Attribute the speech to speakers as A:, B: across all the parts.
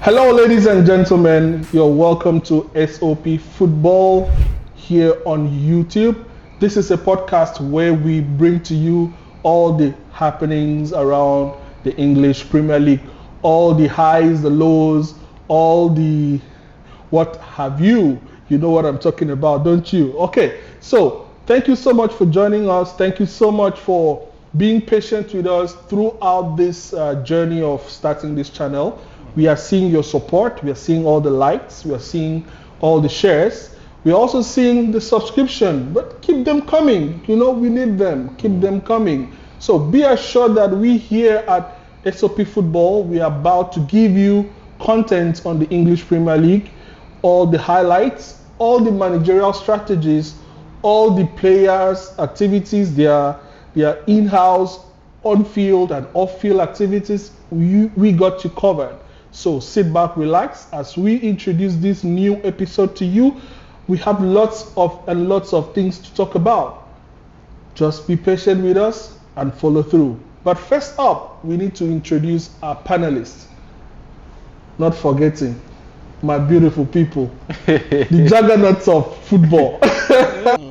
A: Hello, ladies and gentlemen. You're welcome to SOP Football here on YouTube. This is a podcast where we bring to you all the happenings around the English Premier League, all the highs, the lows, all the what have you. You know what I'm talking about, don't you? Okay, so thank you so much for joining us. Thank you so much for being patient with us throughout this journey of starting this channel. We are seeing your support. We are seeing all the likes. We are seeing all the shares. We are also seeing the subscription, but keep them coming. You know, we need them. Keep them coming. So be assured that we here at SOP Football, we are about to give you content on the English Premier League, all the highlights, all the managerial strategies, all the players' activities, their in-house, on-field and off-field activities. We got you covered. So sit back, relax as we introduce this new episode to you. We have lots of things to talk about. Just be patient with us and follow through. But first up, we need to introduce our panelists. Not forgetting my beautiful people, the juggernauts of football.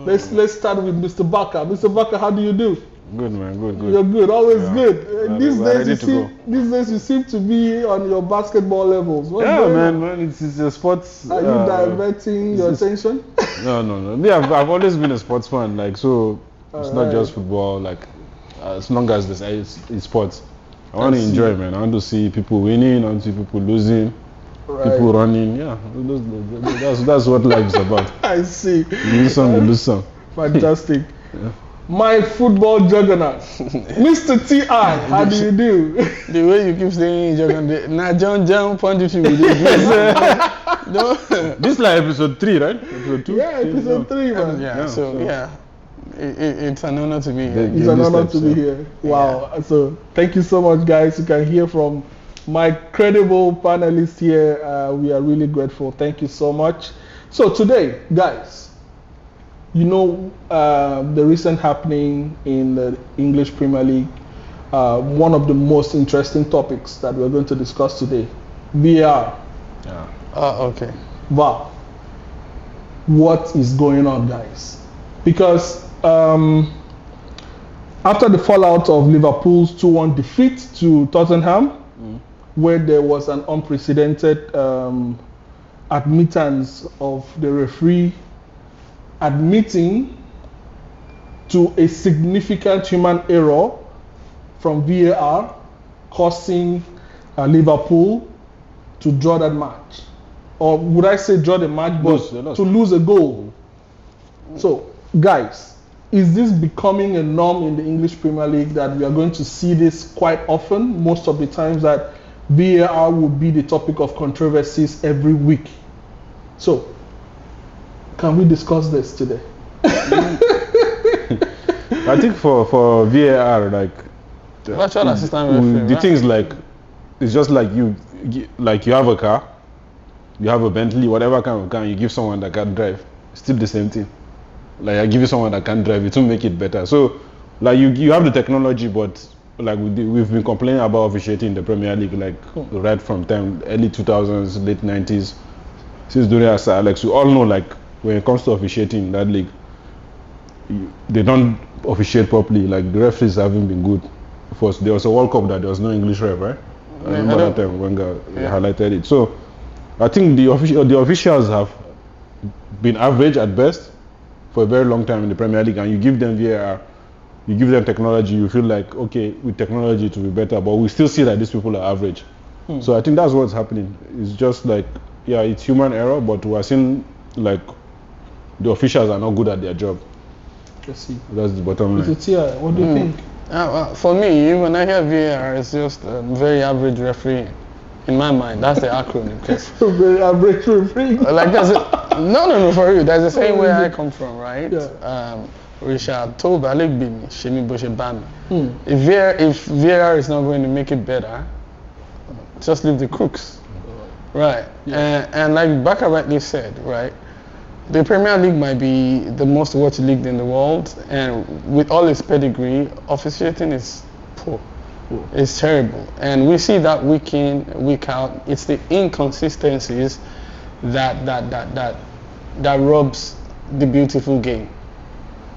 A: Let's start with Mr. Baka. Mr. Baka, how do you do?
B: Good, man. Good.
A: You're good. Always good. These days you seem to be on your basketball levels.
B: Man. It's a sports.
A: Are you diverting your attention?
B: No. Yeah, I've always been a sports fan. Like, so it's not just football. Like, as long as it's sports, I want to enjoy, man. I want to see people winning. I want to see people losing. People running. Yeah, that's what life is about.
A: I see.
B: You win some, you lose some.
A: Fantastic. Yeah. My football juggernaut, Mr. T.I., how do you do?
C: The way you keep saying juggernaut, now John punch you with this. No.
B: This is like episode 3, right? Episode 2?
A: Yeah, episode 3, man.
C: It's an honor to be here.
A: It's an honor to be here. Wow. Yeah. So thank you so much, guys. You can hear from my credible panelists here. We are really grateful. Thank you so much. So today, guys, you know, the recent happening in the English Premier League, one of the most interesting topics that we're going to discuss today, VAR.
C: Yeah. Okay.
A: VAR. What is going on, guys? Because after the fallout of Liverpool's 2-1 defeat to Tottenham, where there was an unprecedented admittance of the referee admitting to a significant human error from VAR, causing Liverpool to draw that match. Or would I say draw the match, but to lose a goal. So, guys, is this becoming a norm in the English Premier League that we are going to see this quite often? Most of the times that VAR will be the topic of controversies every week. So, can we discuss this today?
B: I think for VAR, like
C: virtual assistant referee,
B: the things like it's just like you have a car, you have a Bentley, whatever kind of car, you give someone that can drive, still the same thing. Like I give you someone that can drive, it will make it better. So like you have the technology, but like we've been complaining about officiating in the Premier League, like right from early 2000s, late 90s, since during Sir Alex. We all know, like, when it comes to officiating in that league, they don't officiate properly. Like the referees haven't been good. First, there was a World Cup that there was no English ref, right? I remember that time Wenger highlighted it. So I think the officials have been average at best for a very long time in the Premier League, and you give them VAR, you give them technology, you feel like, okay, with technology it will be better, but we still see that these people are average. So I think that's what's happening. It's just like, yeah, it's human error, but we're seeing like the officials are not good at their job.
A: Let's see.
B: That's the bottom line.
A: What do you think?
C: Well, for me, when I hear VAR, it's just a very average referee. In my mind, that's the acronym.
A: Very average referee.
C: Like that's it. No, for real. That's the same way I come from, right? Yeah. Richard told Baligbimi, Shemi Boshe Bami. If VAR is not going to make it better, just leave the crooks. Right. Yeah. And like Baka rightly said, right? The Premier League might be the most watched league in the world, and with all its pedigree, officiating is poor. It's terrible. And we see that week in, week out. It's the inconsistencies that robs the beautiful game.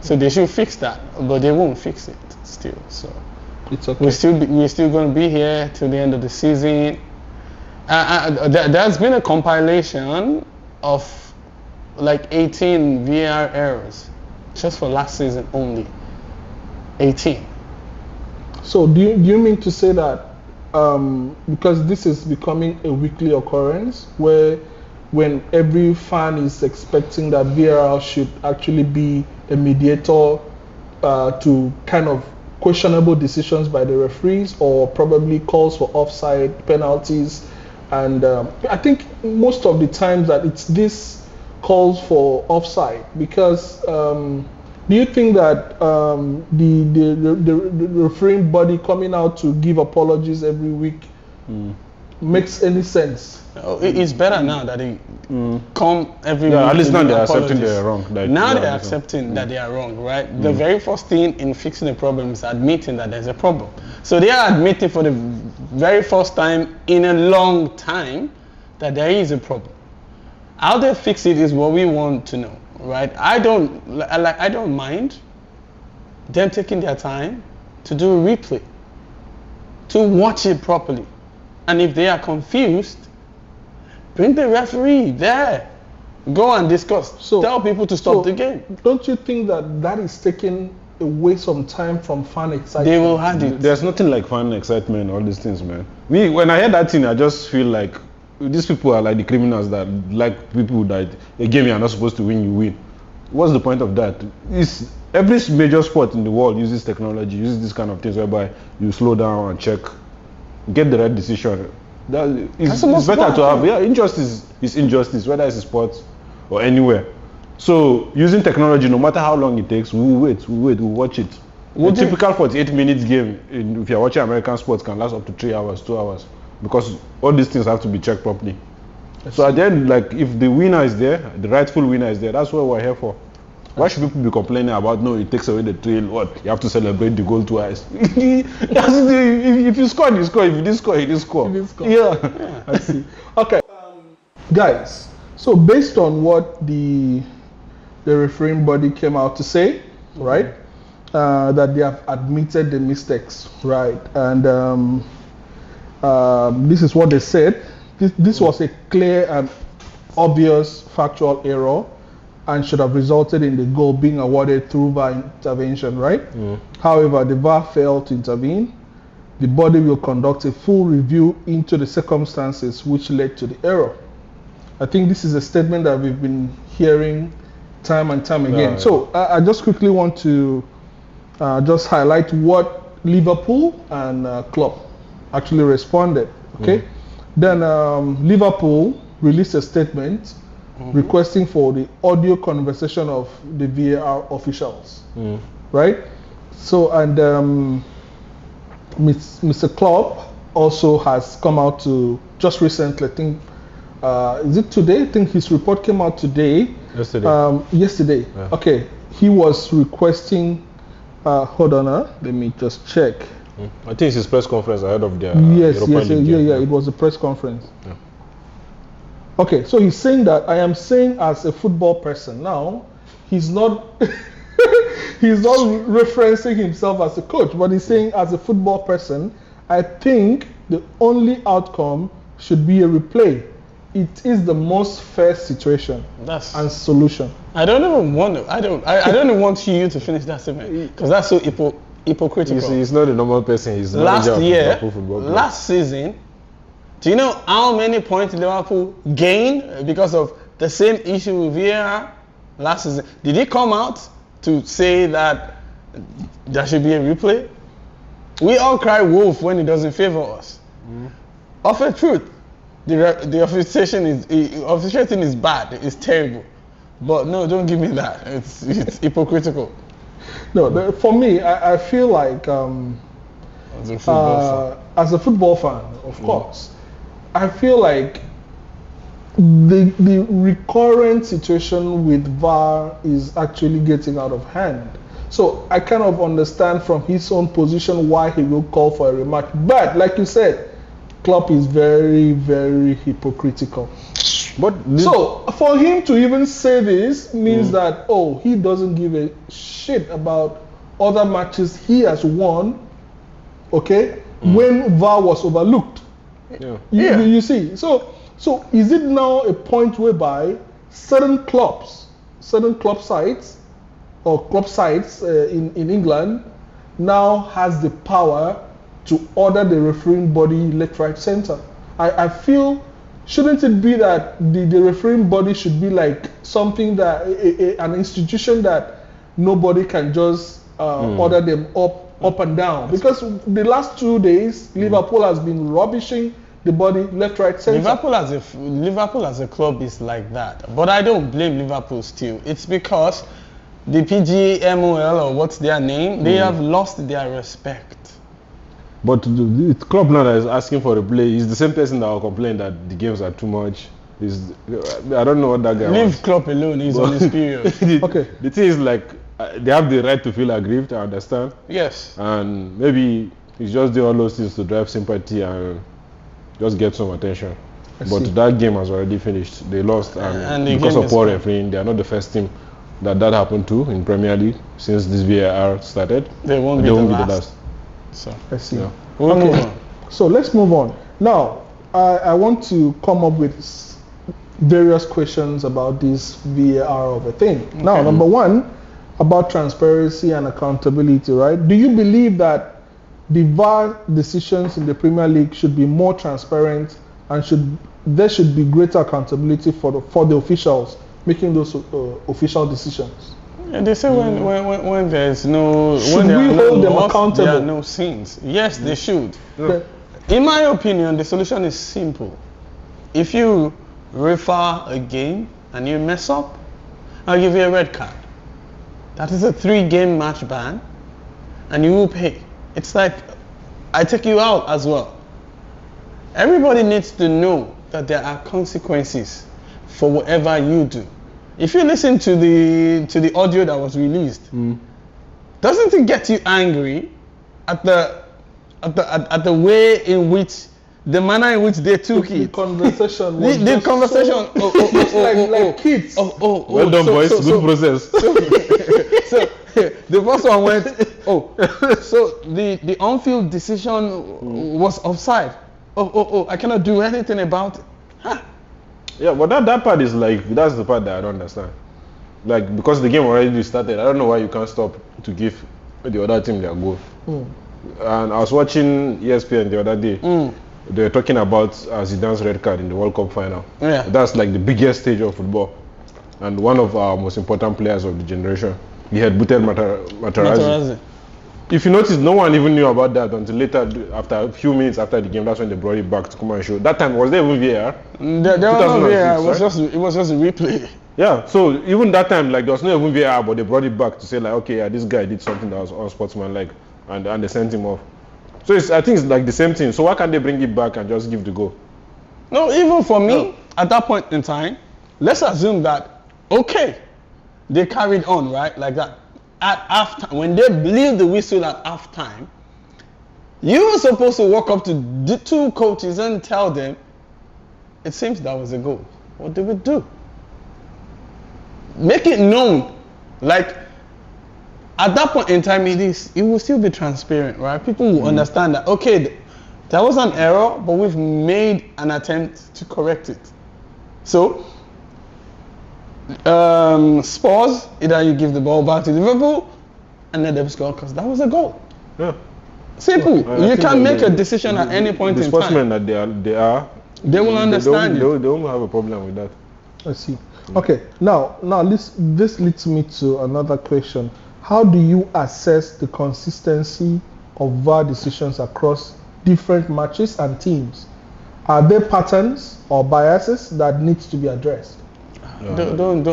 C: So they should fix that, but they won't fix it still. So
A: it's okay.
C: We're still going to be here till the end of the season. There's been a compilation of like 18 VAR errors just for last season only. 18.
A: So do you mean to say that because this is becoming a weekly occurrence where when every fan is expecting that VAR should actually be a mediator to kind of questionable decisions by the referees or probably calls for offside penalties, and I think most of the times that it's this calls for offside because do you think that the refereeing body coming out to give apologies every week makes any sense?
C: It's better now that they come every week.
B: At least now they're
C: apologies.
B: accepting they're wrong. Like,
C: now they're accepting that they are wrong, right? The very first thing in fixing a problem is admitting that there's a problem. So they are admitting for the very first time in a long time that there is a problem. How they fix it is what we want to know, right? I don't mind them taking their time to do a replay, to watch it properly. And if they are confused, bring the referee there. Go and discuss. Tell people to stop the game.
A: Don't you think that is taking away some time from fan excitement?
C: They will have it.
B: There's nothing like fan excitement, all these things, man. When I hear that thing, I just feel like these people are like the criminals that like people that a game you're not supposed to win, you win. What's the point of that? Every major sport in the world uses technology, uses this kind of things whereby you slow down and check, get the right decision. It's better to have. Yeah, injustice is injustice, whether it's in sports or anywhere. So using technology, no matter how long it takes, we'll watch it. A typical 48 minutes game, if you're watching American sports, can last up to 3 hours, 2 hours, because all these things have to be checked properly. So at the end, like if the winner is there, the rightful winner is there, that's what we're here for. Why should people be complaining about, no, it takes away the thrill, what, you have to celebrate the goal twice? If you score, you score. If you didn't score, you didn't score.
A: Yeah. I see. Okay. Guys, so based on what the refereeing body came out to say, right, that they have admitted the mistakes, right, and this is what they said. This was a clear and obvious factual error and should have resulted in the goal being awarded through VAR intervention, right? However, the VAR failed to intervene. The body will conduct a full review into the circumstances which led to the error. I think this is a statement that we've been hearing time and time again.
B: Right.
A: So I just quickly want to just highlight what Liverpool and Klopp actually responded, okay? Then Liverpool released a statement requesting for the audio conversation of the VAR officials, right? So, and Mr. Klopp also has come out to, just recently, I think, is it today? I think his report came out today. Yesterday. Yeah. Okay. He was requesting, hold on, let me just check.
B: I think it's his press conference ahead of the
A: it was a press conference. Yeah. Okay, so he's saying that I am saying as a football person now, he's not he's not referencing himself as a coach, but he's saying as a football person, I think the only outcome should be a replay. It is the most fair situation and solution.
C: I don't even want to. I don't even want you to finish that statement because that's so hypocritical.
B: He's not a normal person. He's
C: last season. Do you know how many points Liverpool gained because of the same issue with VAR last season? Did he come out to say that there should be a replay? We all cry wolf when it doesn't favor us. Of a truth, the officiating is bad. It's terrible. But no, don't give me that. It's hypocritical.
A: No, for me, I feel like as a football fan, of course, I feel like the recurrent situation with VAR is actually getting out of hand So I kind of understand from his own position why he will call for a rematch. But like you said, Klopp is very, very hypocritical.
B: But
A: so for him to even say this means that he doesn't give a shit about other matches he has won. Okay, when VAR was overlooked. You see. So is it now a point whereby certain club sides or club sides in England now has the power to order the refereeing body left, right, center? I feel, shouldn't it be that the refereeing body should be like something that an institution that nobody can just order them up and down? Because the last 2 days Liverpool has been rubbishing the body left, right, center.
C: Liverpool as a club is like that, but I don't blame Liverpool still. It's because the PGMOL, or what's their name, they have lost their respect.
B: But the club now that is asking for a play is the same person that will complain that the games are too much. I don't know what that guy
C: Leave
B: wants.
C: Klopp alone, he's on his period.
B: The thing is, like, they have the right to feel aggrieved, I understand.
C: Yes.
B: And maybe he's just doing all those things to drive sympathy and just get some attention. But that game has already finished. They lost, and because of poor refereeing, they are not the first team that happened to in Premier League since this VAR started.
C: They won't be the last.
A: So I see.
B: Yeah.
C: We'll move on.
A: So let's move on. Now, I want to come up with various questions about this VAR of a thing. Okay. Now, number one, about transparency and accountability, right? Do you believe that the VAR decisions in the Premier League should be more transparent and there should be greater accountability for the officials making those official decisions?
C: Yeah, they say when there's no,
A: should we hold them accountable?
C: There are no sins. Yes, they should. Yeah. In my opinion, the solution is simple. If you refer a game and you mess up, I'll give you a red card. That is a 3-game match ban, and you will pay. It's like I take you out as well. Everybody needs to know that there are consequences for whatever you do. If you listen to the audio that was released, doesn't it get you angry at the way in which, the manner in which they took it?
A: The conversation was
C: the conversation.
A: Like kids.
B: Well done, boys. Good process.
C: So the first one went. So the on-field decision was offside. I cannot do anything about it. Huh.
B: Yeah, but that part is like, that's the part that I don't understand. Like, because the game already started, I don't know why you can't stop to give the other team their goal. And I was watching ESPN the other day. They were talking about Zidane's red card in the World Cup final.
C: Yeah.
B: That's like the biggest stage of football. And one of our most important players of the generation. He had booted Materazzi. If you notice, no one even knew about that until later, after a few minutes after the game. That's when they brought it back to come and show. That time, was there even VAR?
C: There was no VAR. It was just a replay.
B: Yeah, so even that time, like, there was no even VAR, but they brought it back to say, like, okay, yeah, this guy did something that was unsportsmanlike, and they sent him off. So I think it's like the same thing. So why can't they bring it back and just give the goal?
C: No, even for me, at that point in time, let's assume that, okay, they carried on, right, like that. At halftime, when they blew the whistle at halftime, you were supposed to walk up to the two coaches and tell them, it seems that was a goal. What did we do? Make it known. Like, at that point in time, it will still be transparent, right? People will understand that, okay, there was an error, but we've made an attempt to correct it. So, Spurs, either you give the ball back to Liverpool and let them score, because that was a goal.
B: Yeah.
C: Simple. You can make a decision at any point in time.
B: The sportsmen that they
C: will understand you.
B: They won't have a problem with that.
A: I see. Okay. Now this leads me to another question. How do you assess the consistency of VAR decisions across different matches and teams? Are there patterns or biases that needs to be addressed?
C: Don't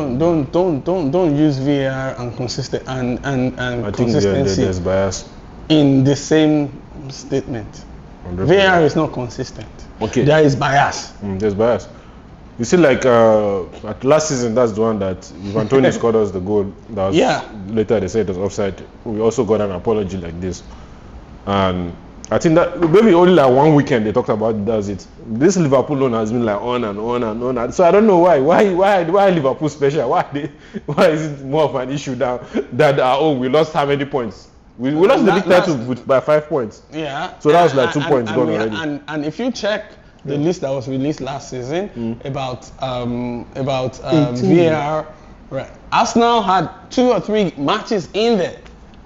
C: use VAR and consistency
B: I
C: consistency
B: think there's bias
C: in the same statement.
B: 100%.
C: VAR is not consistent.
B: Okay.
C: There is bias.
B: There's bias. You see, like last season, that's the one that if Antonio scored us the goal. That was later they said it was offside. We also got an apology like this, and I think that maybe only like one weekend they talked about it, that's it. This Liverpool loan has been like on and on and on. So I don't know why Liverpool special? Why is it more of an issue now that we lost how many points? We lost the league title by 5 points.
C: Yeah.
B: So that was like 2 points gone already.
C: And if you check the list that was released last season about VAR, right? Arsenal had 2 or 3 matches in there.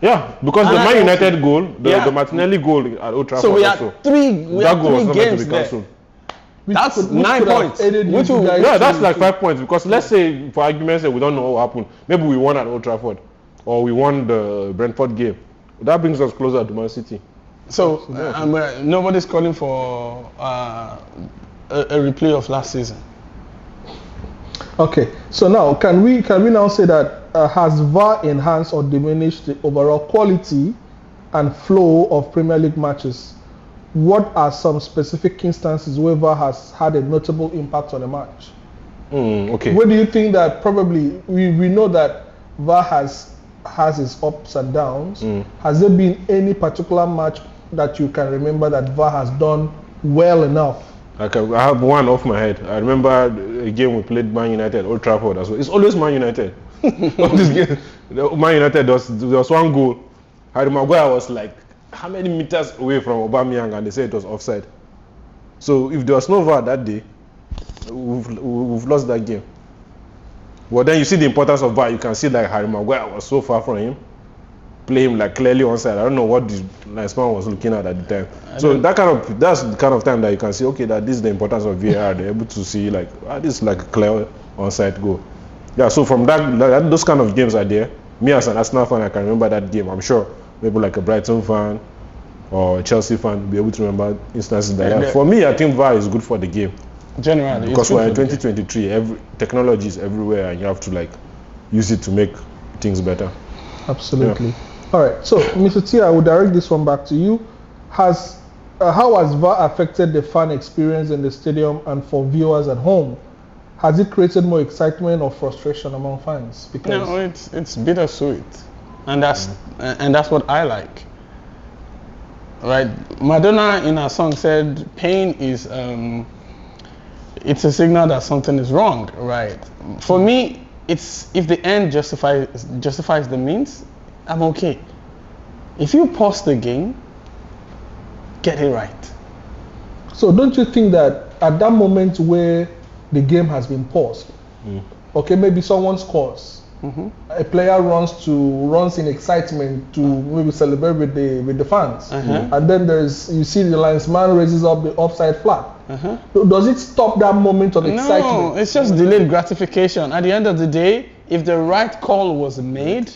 B: Yeah, because the Man United goal, the Martinelli goal at Old Trafford.
C: So we had three games there. That's 9 points.
B: That's like 5 points, because let's say for argument's sake we don't know what happened. Maybe we won at Old Trafford, or we won the Brentford game. That brings us closer to Man City.
C: So nobody's calling for a replay of last season.
A: Okay, so now can we now say that has VAR enhanced or diminished the overall quality and flow of Premier League matches? What are some specific instances where VAR has had a notable impact on a match?
B: Okay.
A: Where do you think that probably we know that VAR has its ups and downs? Has there been any particular match that you can remember that VAR has done well enough?
B: Okay, I have one off my head. I remember a game we played Man United, Old Trafford as well. It's always Man United. This game, Man United, there was one goal. Harry Maguire was like how many meters away from Aubameyang, and they said it was offside. So if there was no VAR that day, we've lost that game. Well, then you see the importance of VAR. You can see like Harry Maguire was so far from him, play him like clearly onside. I don't know what the nice man was looking at the time. So that's the kind of time that you can see, okay, that this is the importance of VAR. They're able to see like this is like a clear onside goal. Yeah, so from those kind of games are there. Me as an Arsenal fan, I can remember that game. I'm sure maybe like a Brighton fan or a Chelsea fan will be able to remember instances like that. For me, I think VAR is good for the game.
C: Generally,
B: because we're in 2023, technology is everywhere, and you have to like use it to make things better.
A: Absolutely. Yeah. All right. So, Mr. T, I will direct this one back to you. How has VAR affected the fan experience in the stadium and for viewers at home? Has it created more excitement or frustration among fans?
C: Because it's bittersweet, and that's what I like. Right? Madonna in her song said, "Pain is it's a signal that something is wrong." Right? For me, it's if the end justifies the means, I'm okay. If you pause the game, get it right.
A: So don't you think that at that moment where the game has been paused, okay, maybe someone scores, a player runs in excitement to maybe celebrate with the fans, and then you see the linesman raises up the offside flag. Does it stop that moment of excitement?
C: No, it's just delayed gratification. At the end of the day, if the right call was made,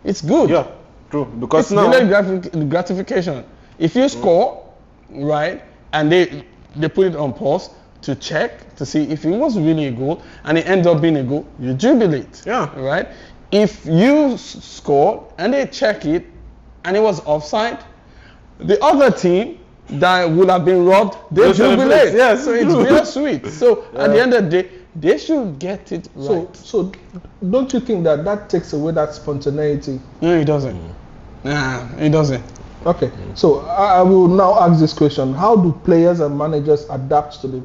C: it's good.
B: Yeah, true. Because
C: it's delayed gratification. If you score, right, and they put it on pause to check to see if it was really a goal, and it ends up being a goal, you jubilate.
B: Yeah.
C: Right. If you scored and they check it and it was offside, the other team that would have been robbed, they jubilate.
B: Yeah,
C: so it's bittersweet. So at the end of the day, they should get it right.
A: So don't you think that takes away that spontaneity?
C: No, it doesn't. Nah, it doesn't.
A: Okay. So I will now ask this question: how do players and managers adapt to the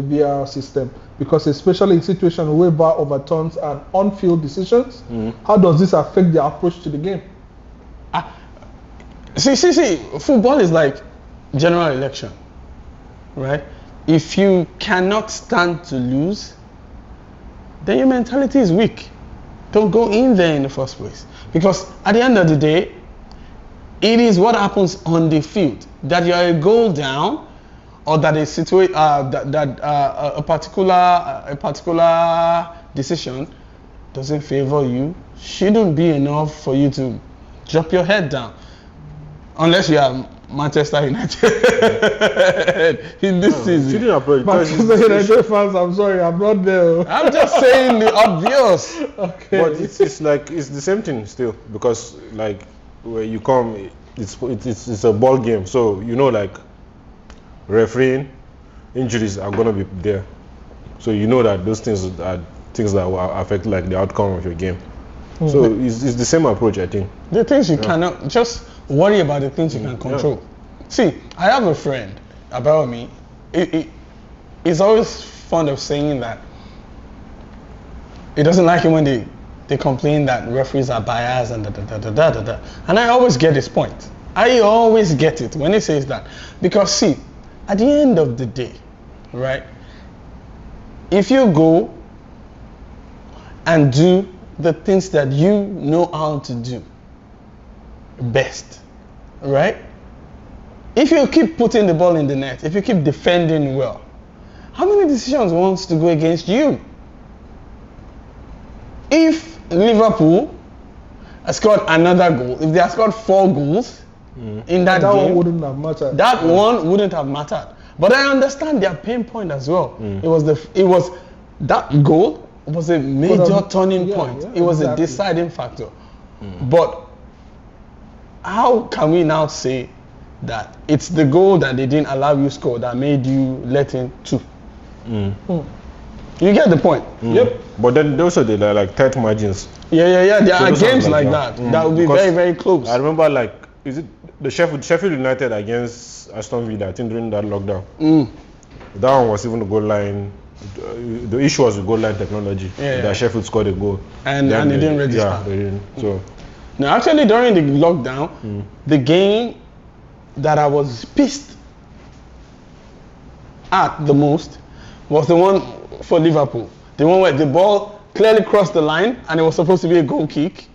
A: VAR system? Because especially in situations where VAR overturns an on-field decisions, how does this affect their approach to the game?
C: See, football is like general election, right? If you cannot stand to lose, then your mentality is weak. Don't go in there in the first place. Because at the end of the day, it is what happens on the field that you're a goal down, or that a particular decision doesn't favor you, shouldn't be enough for you to drop your head down, unless you are Manchester United in this season.
A: Manchester United fans, I'm sorry, I'm not there.
C: I'm just saying the obvious.
A: Okay.
B: But it's the same thing still, because like where you come, it's a ball game, so like refereeing, injuries are gonna be there. So you know that those things are things that will affect like the outcome of your game. So it's the same approach, I think.
C: The things you cannot, just worry about the things you can control. See, I have a friend about me. He's always fond of saying that he doesn't like it when they complain that referees are biased and da. And I always get his point. I always get it when he says that. Because see, at the end of the day, right, if you go and do the things that you know how to do best, right? If you keep putting the ball in the net, if you keep defending well, how many decisions wants to go against you? If Liverpool has scored another goal, if they have scored 4 goals in that game,
A: one wouldn't have mattered.
C: That one wouldn't have mattered. But I understand their pain point as well. It was that goal was a major turning point. It was a deciding factor. But how can we now say that it's the goal that they didn't allow you score that made you let in 2? You get the point?
B: Yep. But then also they are like tight margins.
C: Yeah. There are games like that. That will be very, very close.
B: I remember like, is it the Sheffield United against Aston Villa, I think during that lockdown. That one was even the goal line. The issue was the goal line technology. That Sheffield scored a goal.
C: And they didn't register.
B: Yeah, they didn't. So.
C: Now actually during the lockdown, the game that I was pissed at the most was the one for Liverpool. The one where the ball clearly crossed the line and it was supposed to be a goal kick.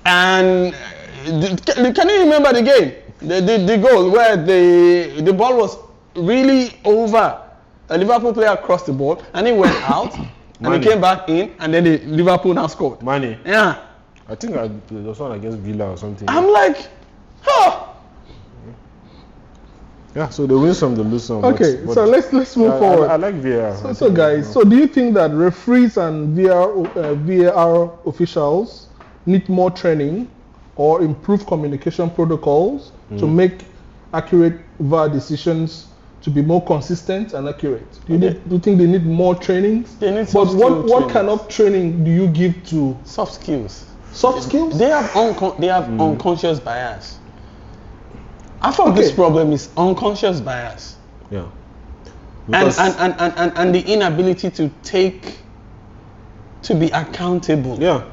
C: And can you remember the game? The goal where the ball was really over. A Liverpool player crossed the ball and it went out and it came back in and then the Liverpool now scored. Yeah.
B: I think there was one against Villa or something.
C: I'm like,
B: Yeah, so they win some, they lose some.
A: Okay, so let's move forward.
B: I like VAR.
A: So guys, so do you think that referees and VAR officials need more training or improve communication protocols to make accurate VAR decisions to be more consistent and accurate? Do you think they need more trainings?
C: They need
A: but what kind of training do you give to?
C: Soft skills.
A: Soft skills?
C: They have unconscious bias. I thought this problem is unconscious bias.
B: Yeah.
C: And the inability to be accountable.
B: Yeah.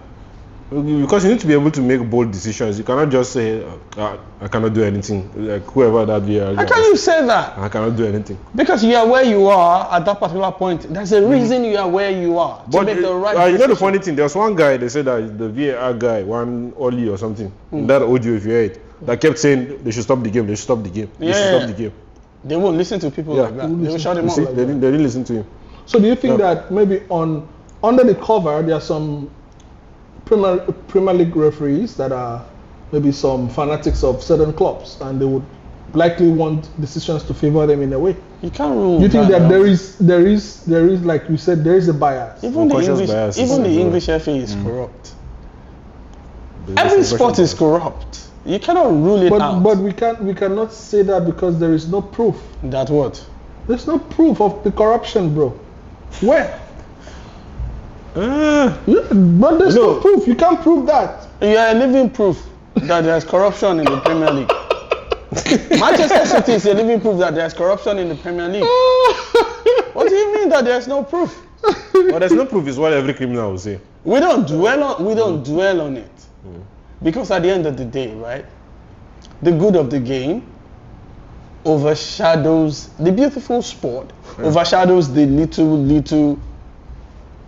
B: Because you need to be able to make bold decisions. You cannot just say, I cannot do anything. Like whoever that VAR.
C: How can you say that?
B: I cannot do anything.
C: Because you are where you are at that particular point. There's a reason you are where you are. To make the right decision.
B: You know the funny thing, there was one guy, they said that the VAR guy, one Oli or something, that audio if you hear it, that kept saying they should stop the game, they should stop the game, they should stop the game.
C: They won't listen to people like that. They will shut them up.
B: They didn't listen to him.
A: So do you think that maybe under the cover there are some Premier League referees that are maybe some fanatics of certain clubs and they would likely want decisions to favor them in a way?
C: You can't rule.
A: You think that there is like you said, there is a bias?
C: Even the English FA is corrupt. Every sport is corrupt. You cannot rule it out.
A: But we cannot say that because there is no proof.
C: That what?
A: There's no proof of the corruption, bro. Where? But there's no proof. You can't prove that.
C: You are a living proof that there's corruption in the Premier League. Manchester City is a living proof that there's corruption in the Premier League. What do you mean that there's no proof?
B: Well, there's no proof is what every criminal will say.
C: We don't dwell on it. Because at the end of the day, right, the good of the game overshadows the beautiful sport, overshadows the little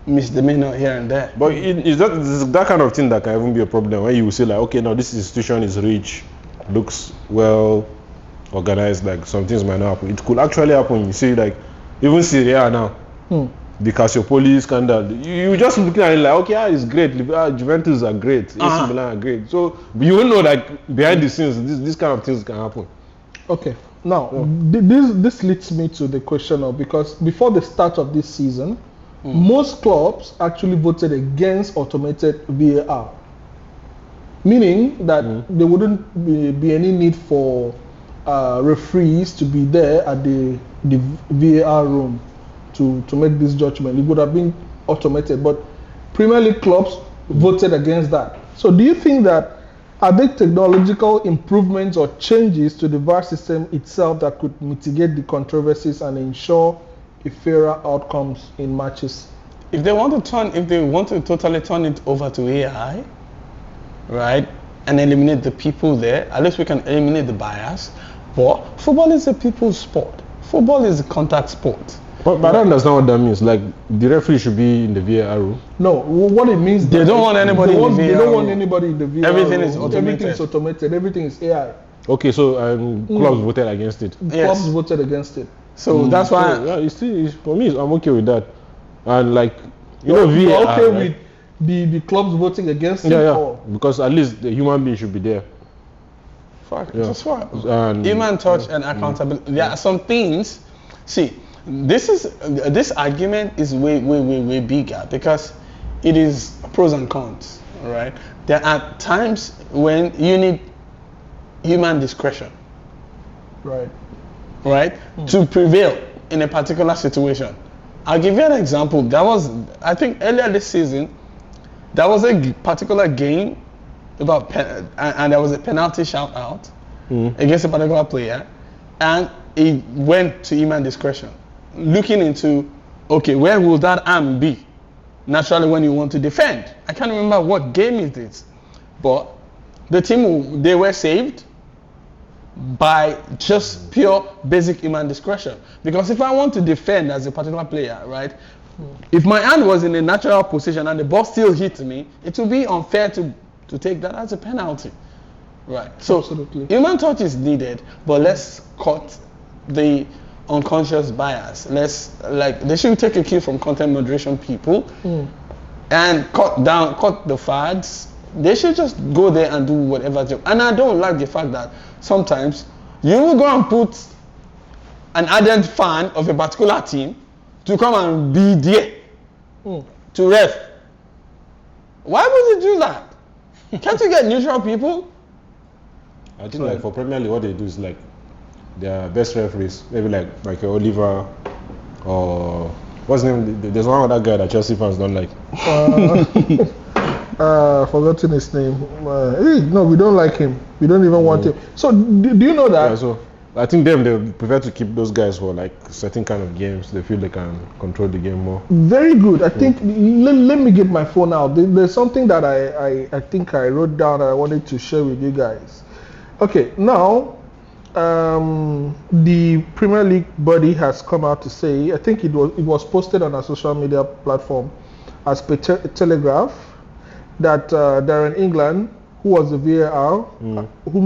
C: misdemeanor here and there.
B: But it's that kind of thing that can even be a problem when you say like, okay, now this institution is rich, looks well organized, like some things might not happen. It could actually happen. You see, like even Syria now, the Calciopoli scandal, you just looking at it like, okay, it's great. Juventus are great, AC Milan are great. So you will know that behind the scenes, this kind of things can happen.
A: Okay. Now, this leads me to the question of, because before the start of this season, most clubs actually voted against automated VAR, meaning that there wouldn't be any need for referees to be there at the VAR room. to make this judgment. It would have been automated, but Premier League clubs voted against that. So do you think that are there technological improvements or changes to the VAR system itself that could mitigate the controversies and ensure a fairer outcomes in matches?
C: If they want to totally turn it over to AI, right, and eliminate the people there, at least we can eliminate the bias. But football is a people's sport. Football is a contact sport.
B: But I don't understand what that means. Like, the referee should be in the VAR room.
A: No, what it means
C: they don't want anybody in the VAR.
A: They don't want anybody in the VAR.
C: Everything is automated.
A: Everything is automated. Everything is AI.
B: Okay, so clubs voted against it.
A: Clubs voted against it.
C: So that's why.
B: So, yeah, for me, I'm okay with that. And like,
A: you're
B: VAR.
A: Okay with the clubs voting against it?
B: Yeah. Because at least the human being should be there.
C: That's why. Human touch and accountability. There are some things. See, this argument is way bigger because it is pros and cons, right? There are times when you need human discretion, right, to prevail in a particular situation. I'll give you an example. I think earlier this season, there was a particular game and there was a penalty shout out against a particular player, and it went to human discretion, looking into, okay, where will that arm be naturally when you want to defend? I can't remember what game it is, but the team, they were saved by just pure basic human discretion. Because if I want to defend as a particular player, right, if my hand was in a natural position and the ball still hit me, it would be unfair to take that as a penalty, right? So absolutely, human touch is needed, but let's cut the unconscious bias. They should take a cue from content moderation people and cut the fads. They should just go there and do whatever job. And I don't like the fact that sometimes you will go and put an ardent fan of a particular team to come and be there to ref. Why would you do that? Can't you get neutral people?
B: I think like for Premier League, what they do is like their best referees, maybe like Oliver or what's his name? There's one other guy that Chelsea fans don't like.
A: Forgotten his name. No, we don't like him. We don't even want him. So do you know that?
B: Yeah, so I think they prefer to keep those guys for like certain kind of games. They feel they can control the game more.
A: Very good. I think let me get my phone out. There's something that I think I wrote down that I wanted to share with you guys. Okay, now the Premier League body has come out to say, I think it was posted on a social media platform as per Telegraph, that Darren England, who was the VAR, who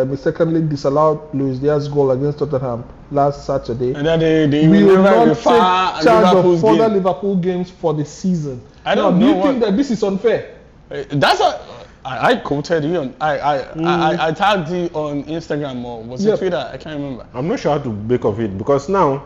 A: mistakenly disallowed Luis Diaz's goal against Tottenham last Saturday,
C: and then they
A: will not take charge of further Liverpool games for the season. Do you think that this is unfair?
C: That's I quoted you. I tagged you on Instagram or was it Twitter? I can't remember.
B: I'm not sure how to make of it because now,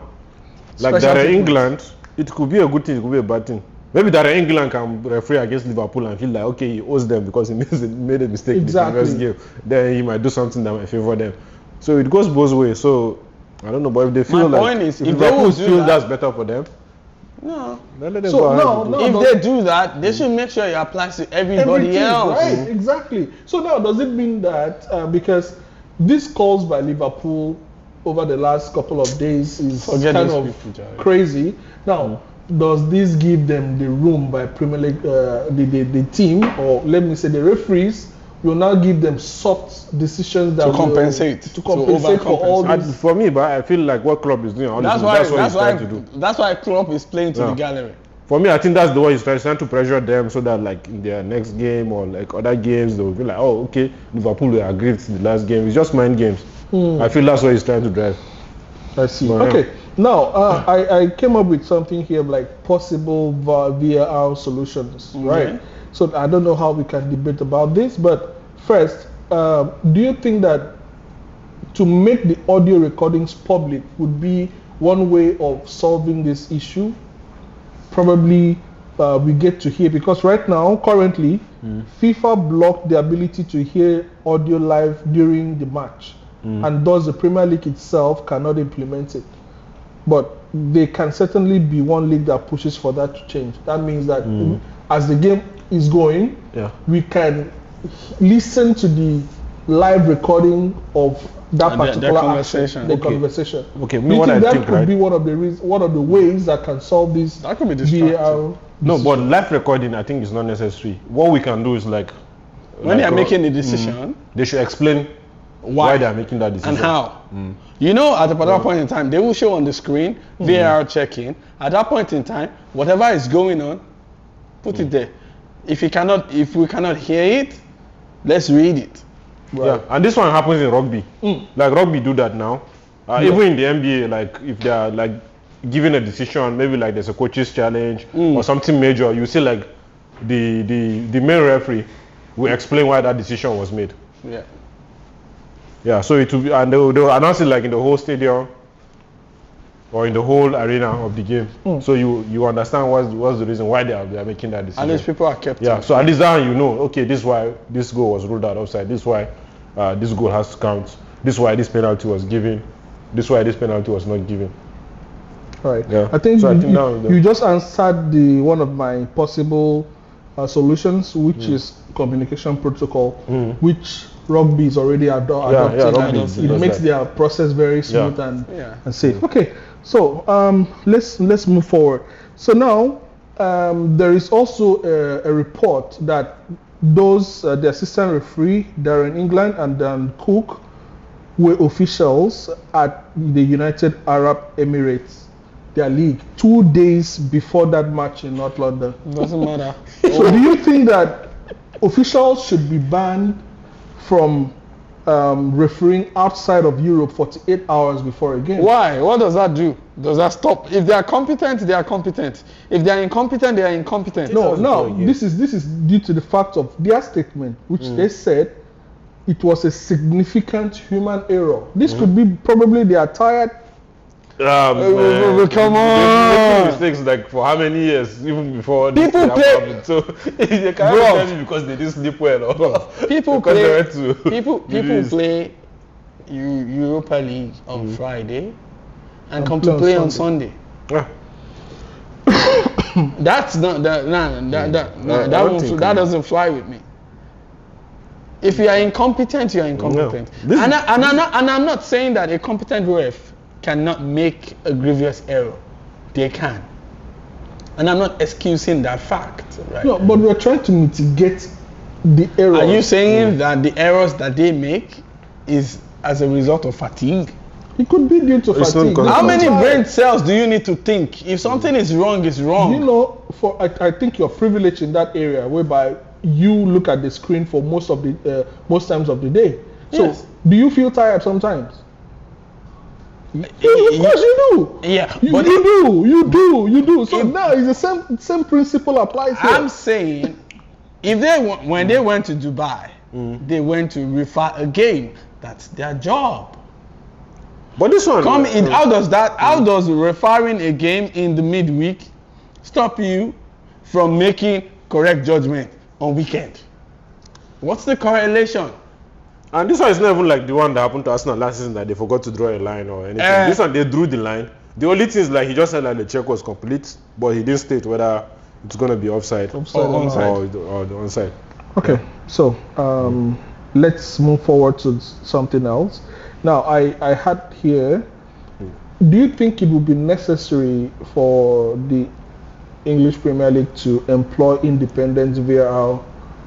B: like Darren England, it could be a good thing, it could be a bad thing. Maybe Darren England can referee against Liverpool and feel like, okay, he owes them because he made a mistake in the previous game. Then he might do something that might favor them. So it goes both ways. So I don't know, but if they feel if Liverpool feel that's better for them,
C: no.
A: If
C: they do that, they should make sure it applies to everybody else.
A: Right, exactly. So now, does it mean that because this calls by Liverpool over the last couple of days is kind of crazy? Now, does this give them the room by Premier League, the team, or let me say the referees, will now give them soft decisions that
C: to compensate
A: for all this?
B: For me, but I feel like what Klopp is doing, that's what he's trying to do.
C: That's why Klopp is playing to the gallery.
B: For me, I think that's the way he's trying to pressure them so that like in their next game or like other games, they will be like, oh, okay, Liverpool will agree to the last game. It's just mind games. I feel that's what he's trying to drive.
A: I see. But, okay. Now, I came up with something here like possible VAR solutions, right? So I don't know how we can debate about this, but first, do you think that to make the audio recordings public would be one way of solving this issue? Probably we get to hear, because right now, currently, FIFA blocked the ability to hear audio live during the match, and thus the Premier League itself cannot implement it. but they can certainly be one league that pushes for that to change. That means that as the game is going, we can listen to the live recording of that particular conversation. The conversation.
B: Okay,
A: Do you think that could be one of the ways that can solve this?
C: That could be distracting.
B: No, but live recording I think is not necessary. What we can do is like
C: when they are making the decision,
B: they should explain why they are making that decision
C: and how. You know, at a particular point in time, they will show on the screen VAR checking. At that point in time, whatever is going on, put it there. If we cannot hear it, let's read it.
B: Right. Yeah, and this one happens in rugby. Like rugby do that now. Even in the NBA, like if they are like giving a decision, maybe like there's a coach's challenge or something major, you see like the main referee will explain why that decision was made.
C: Yeah.
B: Yeah, so it will be, and they'll announce it like in the whole stadium or in the whole arena of the game. So you understand what's the reason why they are making that decision.
C: At least people are kept.
B: Yeah, so at least now you know, okay, this is why this goal was ruled out offside. This is why this goal has to count. This is why this penalty was given. This is why this penalty was not given.
A: All right.
B: Yeah.
A: I think
B: so
A: you just answered one of my possible solutions, which is communication protocol, which rugby is already adopting. It makes their process very smooth and safe. Okay, so let's move forward. So now there is also a report that the assistant referee Darren England and Dan Cook were officials at the United Arab Emirates, their league, 2 days before that match in North London.
C: Doesn't matter.
A: So do you think that officials should be banned from refereeing outside of Europe 48 hours before a game?
C: Why? What does that do? Does that stop? If they are competent, they are competent. If they are incompetent, they are incompetent.
A: No. This is due to the fact of their statement, which they said it was a significant human error. This could be probably they are tired.
C: Come on.
B: Making mistakes like for how many years, even before
C: people
B: this
C: play.
B: happened. So they can't tell me because they didn't sleep well. Or
C: people play. People play Europa League on Friday and come to play on Sunday.
B: Yeah.
C: That's not that. That doesn't fly with me. If you are incompetent, you are incompetent.
B: No.
C: And I'm not saying that a competent ref cannot make a grievous error. They can. And I'm not excusing that fact. Right?
A: No, but we're trying to mitigate the error.
C: Are you saying that the errors that they make is as a result of fatigue?
A: It could be due to fatigue.
C: How many brain cells do you need to think? If something is wrong, it's wrong.
A: You know, I think you're privileged in that area whereby you look at the screen for most times of the day. So,
C: Yes.
A: do you feel tired sometimes? Of course you do.
C: Yeah,
A: but you do. So now it's the same principle applies here.
C: I'm saying, if when they went to Dubai, they went to refer a game. That's their job.
B: But this one,
C: how does referring a game in the midweek stop you from making correct judgment on weekend? What's the correlation?
B: And this one is not even like the one that happened to Arsenal last season that they forgot to draw a line or anything. This one they drew the line. The only thing is like he just said like the check was complete, but he didn't state whether it's going to be offside or the onside.
A: Okay, so let's move forward to something else. Now I had here, do you think it would be necessary for the English Premier League to employ independent VAR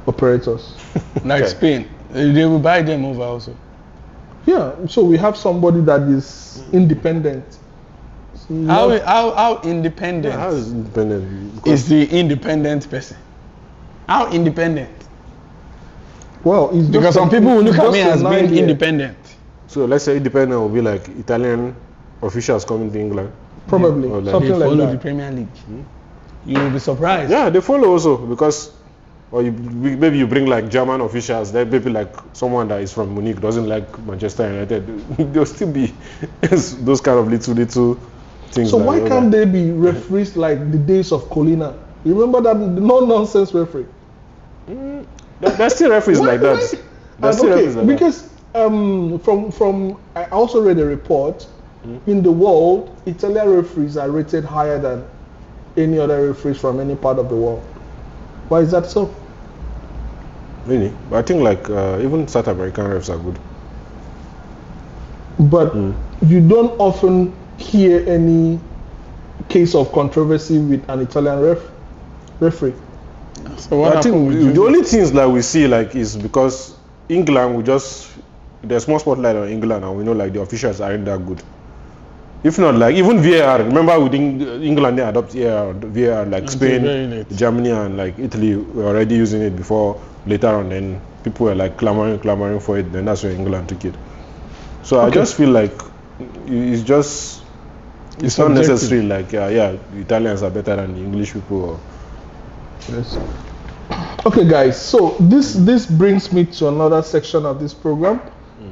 A: operators?
C: Like Spain. They will buy them over also.
A: Yeah, so we have somebody that is independent.
C: How independent?
B: Yeah, how is independent?
C: Is the independent person? How independent?
A: Well, it's
C: because some people will look at me as being independent.
B: So let's say independent will be like Italian officials coming to England.
A: Probably, something
C: they follow
A: like that.
C: the Premier League. You will be surprised.
B: Yeah, they follow also because. Or maybe you bring like German officials, then maybe like someone that is from Munich doesn't like Manchester United. There'll still be those kind of little things.
A: So why can't they be referees like the days of Colina? You remember that no-nonsense referee?
B: There's still referees like that.
A: Because from I also read a report in the world, Italian referees are rated higher than any other referees from any part of the world. Why is that so?
B: Really? But I think like even South American refs are good.
A: But you don't often hear any case of controversy with an Italian referee.
C: So what
B: I think
C: happened with
B: the only things like we see like is because England, there's more spotlight on England, and we know like the officials aren't that good. If not, like even VAR, remember with England they adopt VAR like Spain, Germany, and like Italy were already using it before. Later on, then people were like clamoring for it. Then that's when England took it. So I just feel like it's not necessary. Like the Italians are better than the English people. Or,
A: yes. Okay, guys. So this brings me to another section of this program.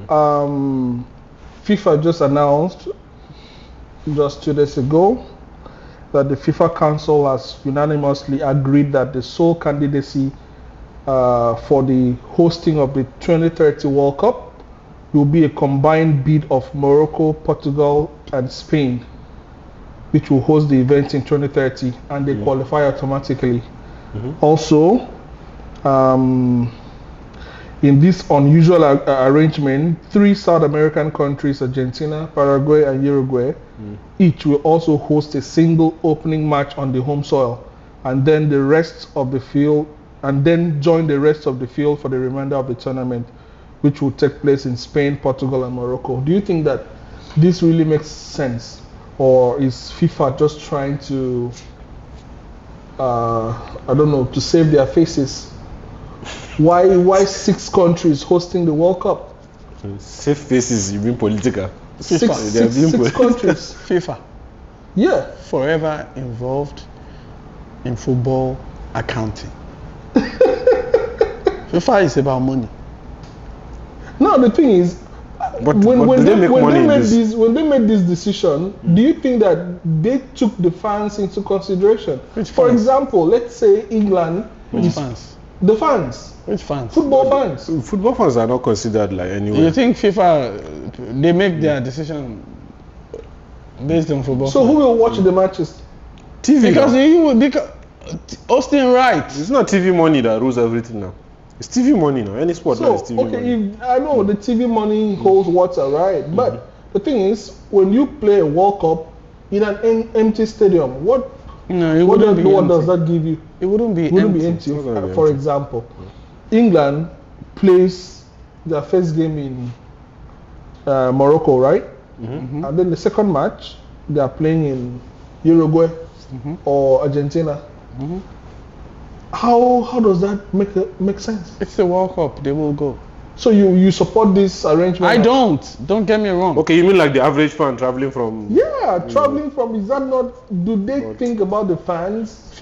A: FIFA just announced just 2 days ago that the FIFA Council has unanimously agreed that the sole candidacy for the hosting of the 2030 World Cup will be a combined bid of Morocco, Portugal, and Spain, which will host the event in 2030, and they qualify automatically. Also, in this unusual arrangement, 3 South American countries, Argentina, Paraguay, and Uruguay, each will also host a single opening match on the home soil, and then the rest of the field, and then join the rest of the field for the remainder of the tournament, which will take place in Spain, Portugal, and Morocco. Do you think that this really makes sense, or is FIFA just trying to, to save their faces? Why 6 countries hosting the World Cup?
B: Save faces, you mean political?
A: Six countries.
C: FIFA.
A: Yeah.
C: Forever involved in football accounting. FIFA is about money.
A: No, the thing is, when they made this decision, do you think that they took the fans into consideration? For example, let's say England.
C: Which fans?
A: The fans.
C: Which fans?
A: Football fans.
B: Football fans are not considered like anyway.
C: You think FIFA, they make their decision based on football
A: So
C: fans?
A: who will watch the matches?
B: TV.
C: Because Austin Wright.
B: It's not TV money that rules everything now. It's TV money now. Any sport now is TV money.
A: I know the TV money holds water, right? But the thing is, when you play a World Cup in an empty stadium, what does that give you?
C: It wouldn't be
A: empty. For example, England plays their first game in Morocco, right? And then the second match they are playing in Uruguay or Argentina. How does that make sense?
C: It's the World Cup. They will go.
A: So you support this arrangement?
C: I don't. Don't get me wrong.
B: Okay, you mean like the average fan traveling from?
A: Yeah, traveling from. Is that not? Do they think about the fans?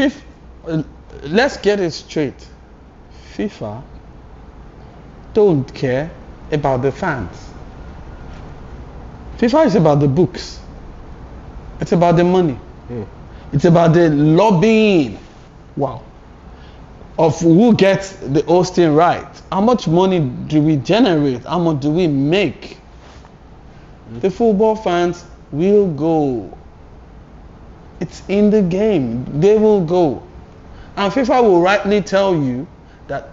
C: Let's get it straight. FIFA don't care about the fans. FIFA is about the books. It's about the money. It's about the lobbying.
A: Wow.
C: Of who gets the hosting right. How much money do we generate? How much do we make? The football fans will go. It's in the game. They will go. And FIFA will rightly tell you that,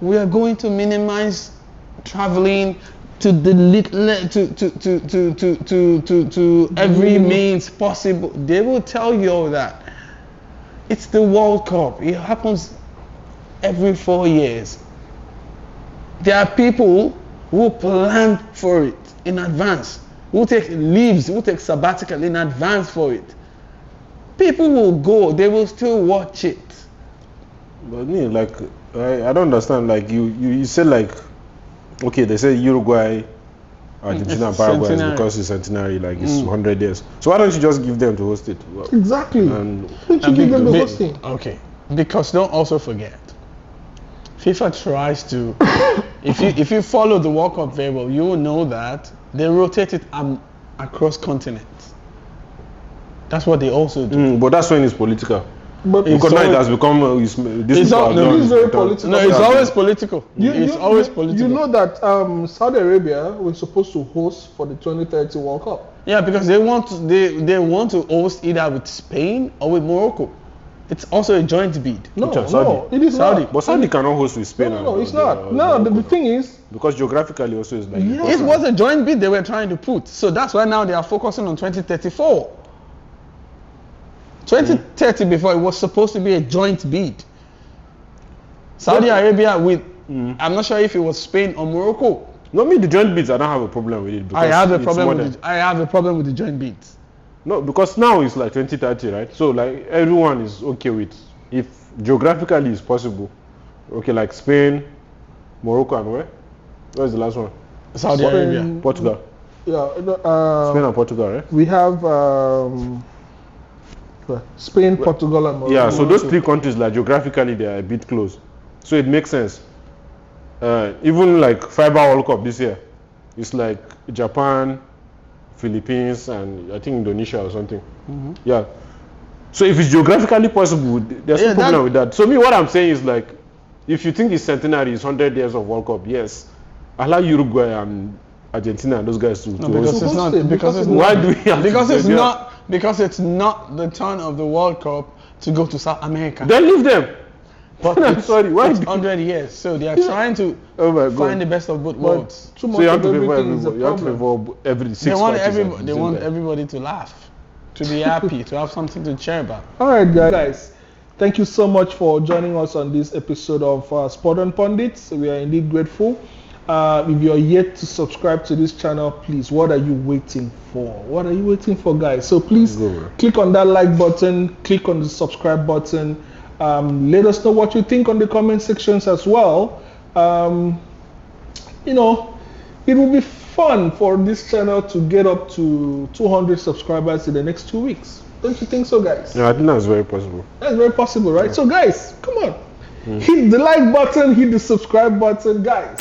C: we are going to minimize traveling to the to every means possible. They will tell you all that. It's the World Cup. It happens every 4 years. There are people who plan for it in advance, who take leaves, who take sabbatical in advance for it. People will go, they will still watch it.
B: But me, like, I don't understand. Like you said, like, okay, they say Uruguay, Argentina, and Paraguay is because it's centenary, like it's 100 years. So why don't you just give them to host it? Well,
A: exactly. And give them the hosting.
C: Okay, because don't also forget, FIFA tries to. if you follow the World Cup very well, you will know that they rotate it across continents. That's what they also do.
B: But that's when it's political.
A: But
B: Because now it has become this
C: it's all- no,
A: it's very political.
C: No, it's always political. It's always political.
A: You know that Saudi Arabia was supposed to host for the 2030 World Cup.
C: Yeah, because they want to host either with Spain or with Morocco. It's also a joint bid.
A: No,
B: Saudi.
A: no, it is
C: Saudi.
A: not.
B: But Saudi cannot host with Spain.
A: No, it's not. No, the thing is,
B: because geographically also is like
C: It was a joint bid they were trying to put. So that's why now they are focusing on 2034. 2030 before it was supposed to be a joint bid. Saudi Arabia with, I'm not sure if it was Spain or Morocco.
B: No, me the joint bids I don't have a problem with it. Because
C: I have a
B: it's
C: problem
B: modern.
C: with I have a problem with the joint bids.
B: No, because now it's like 2030, right? So like everyone is okay with if geographically it's possible. Okay, like Spain, Morocco, and where? Where's the last one?
C: Saudi
A: Spain,
C: Arabia.
B: Portugal.
A: yeah,
B: Spain and Portugal, right?
A: we have Spain, Portugal, and Morocco.
B: Yeah, so those three countries, like geographically, they are a bit close. So it makes sense. Even like FIBA World Cup this year, it's like Japan, Philippines, and I think Indonesia or something. Yeah. So if it's geographically possible, there's no problem with that. So me, what I'm saying is like, if you think the centenary is 100 years of World Cup, yes, allow Uruguay and Argentina and those guys to
C: Because
B: host.
C: it's not. Because it's
B: Why
C: not.
B: do we have
C: Because
B: to
C: it's
B: do that?
C: not. Because it's not the turn of the World Cup to go to South America.
B: Then leave them.
C: But
B: I'm sorry, why
C: it's
B: do-
C: 100 years, so they are trying to
B: Oh my God.
C: find the best of both worlds.
A: Too much
B: So you have
A: of
B: to favor
A: everything is a
B: everybody. You have to
A: problem.
B: favor every six
C: They want
B: countries at
C: everybody.
B: the
C: They
B: same
C: want
B: time.
C: everybody to laugh, to be happy, to have something to cheer about.
A: All right, guys. Thank you so much for joining us on this episode of Sport on Pundits. We are indeed grateful. If you're yet to subscribe to this channel, please, what are you waiting for? What are you waiting for, guys? So please click on that like button, click on the subscribe button. Let us know what you think on the comment sections as well. You know, it will be fun for this channel to get up to 200 subscribers in the next 2 weeks. Don't you think so, guys?
B: Yeah, I think that's very possible.
A: That's very possible, right? So, guys, come on. Hit the like button, hit the subscribe button, guys.